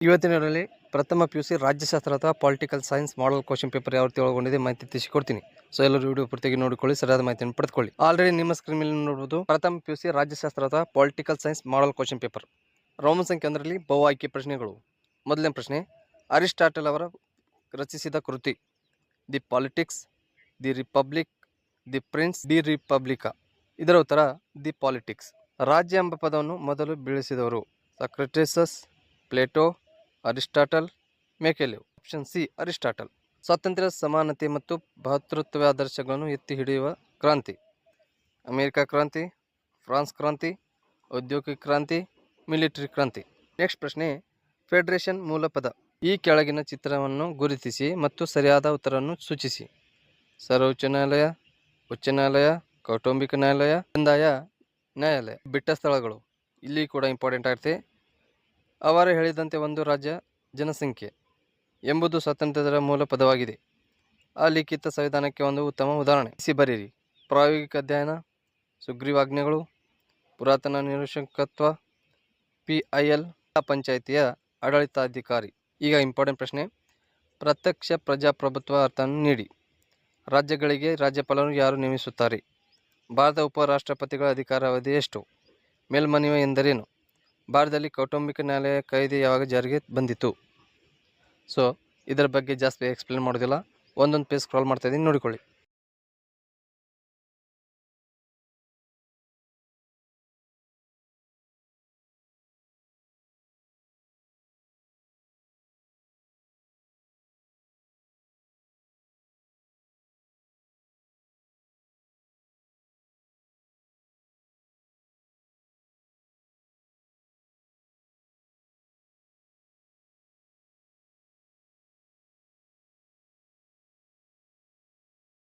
ಇವತ್ತಿನವರಲ್ಲಿ ಪ್ರಥಮ PUC ರಾಜ್ಯಶಾಸ್ತ್ರ ಅಥವಾ political science model question paper ಯಾವ ರೀತಿ ಒಳಗೊಂಡಿದೆ ಮಾಹಿತಿ ತಿಳಿಸಿಕೊಡ್ತೀನಿ. ಸೊ ಎಲ್ಲರೂ ವಿಡಿಯೋ ಪೂರ್ತಿಯಾಗಿ ನೋಡಿಕೊಳ್ಳಿ, ಸರಿಯಾದ ಮಾಹಿತಿಯನ್ನು ಪಡೆದುಕೊಳ್ಳಿ. ಆಲ್ರೆಡಿ ನಿಮ್ಮ ಸ್ಕ್ರೀನ್ ಮೇಲೆ ನೋಡಬಹುದು ಪ್ರಥಮ PUC ರಾಜ್ಯಶಾಸ್ತ್ರ ಅಥವಾ political science model question paper. Roman ಸಂಖ್ಯೆ 1ರಲ್ಲಿ ಬಹು ಆಯ್ಕೆ ಪ್ರಶ್ನೆಗಳು. ಮೊದಲನೇ ಪ್ರಶ್ನೆ, ಅರಿಸ್ಟಾಟಲ್ ಅವರ ರಚಿಸಿದ ಕೃತಿ the Politics, the Republic, the Prince, the Republica. ಇದರ ಉತ್ತರ ದಿ ಪಾಲಿಟಿಕ್ಸ್. ರಾಜ್ಯ ಎಂಬ ಪದವನ್ನು ಮೊದಲು ಬೆಳೆಸಿದವರು Socrates, Plato, Aristotle, Machiavelli. Option C Aristotle. ಸ್ವಾತಂತ್ರ್ಯ, ಸಮಾನತೆ ಮತ್ತು ಭ್ರಾತೃತ್ವ ಆದರ್ಶಗಳನ್ನು ಎತ್ತಿ ಹಿಡಿಯುವ ಕ್ರಾಂತಿ. ಅಮೆರಿಕ ಕ್ರಾಂತಿ, ಫ್ರಾನ್ಸ್ ಕ್ರಾಂತಿ, ಔದ್ಯೋಗಿಕ ಕ್ರಾಂತಿ, ಮಿಲಿಟರಿ ಕ್ರಾಂತಿ. ನೆಕ್ಸ್ಟ್ ಪ್ರಶ್ನೆ, ಫೆಡರೇಷನ್ ಮೂಲ ಪದ. ಈ ಕೆಳಗಿನ ಚಿತ್ರವನ್ನು ಗುರುತಿಸಿ ಮತ್ತು ಸರಿಯಾದ ಉತ್ತರವನ್ನು ಸೂಚಿಸಿ. ಸರ್ವೋಚ್ಚ ನ್ಯಾಯಾಲಯ, ಉಚ್ಚ ನ್ಯಾಯಾಲಯ, ಕೌಟುಂಬಿಕ ನ್ಯಾಯಾಲಯ, ಕಂದಾಯ ನ್ಯಾಯಾಲಯ. ಬಿಟ್ಟ ಸ್ಥಳಗಳು ಇಲ್ಲಿ ಕೂಡ ಇಂಪಾರ್ಟೆಂಟ್ ಆಗುತ್ತೆ. ಅವರು ಹೇಳಿದಂತೆ ಒಂದು ರಾಜ್ಯ ಜನಸಂಖ್ಯೆ ಎಂಬುದು ಸ್ವಾತಂತ್ರ್ಯದ ಮೂಲ ಪದವಾಗಿದೆ. ಆ ಲಿಖಿತ ಸಂವಿಧಾನಕ್ಕೆ ಒಂದು ಉತ್ತಮ ಉದಾಹರಣೆ. ಬರೀರಿ. ಪ್ರಾಯೋಗಿಕ ಅಧ್ಯಯನ, ಸುಗ್ರೀವಾಜ್ಞೆಗಳು, ಪುರಾತನ ನಿರೀಕ್ಷಕತ್ವ, PIL, ಪಂಚಾಯಿತಿಯ ಆಡಳಿತಾಧಿಕಾರಿ. ಈಗ ಇಂಪಾರ್ಟೆಂಟ್ ಪ್ರಶ್ನೆ, ಪ್ರತ್ಯಕ್ಷ ಪ್ರಜಾಪ್ರಭುತ್ವ ಅರ್ಥವನ್ನು ನೀಡಿ. ರಾಜ್ಯಗಳಿಗೆ ರಾಜ್ಯಪಾಲರು ಯಾರು ನೇಮಿಸುತ್ತಾರೆ? ಭಾರತ ಉಪರಾಷ್ಟ್ರಪತಿಗಳ ಅಧಿಕಾರಾವಧಿ ಎಷ್ಟು? ಮೇಲ್ಮನವಿ ಎಂದರೇನು? ಭಾರತದಲ್ಲಿ ಕೌಟುಂಬಿಕ ನ್ಯಾಯಾಲಯ ಕಾಯ್ದೆ ಯಾವಾಗ ಜಾರಿಗೆ ಬಂದಿತು? ಸೊ ಇದರ ಬಗ್ಗೆ ಜಾಸ್ತಿ ಎಕ್ಸ್ಪ್ಲೇನ್ ಮಾಡೋದಿಲ್ಲ, ಒಂದೊಂದು ಪೇಜ್ ಸ್ಕ್ರಾಲ್ ಮಾಡ್ತಾ ಇದ್ದೀನಿ, ನೋಡಿಕೊಳ್ಳಿ.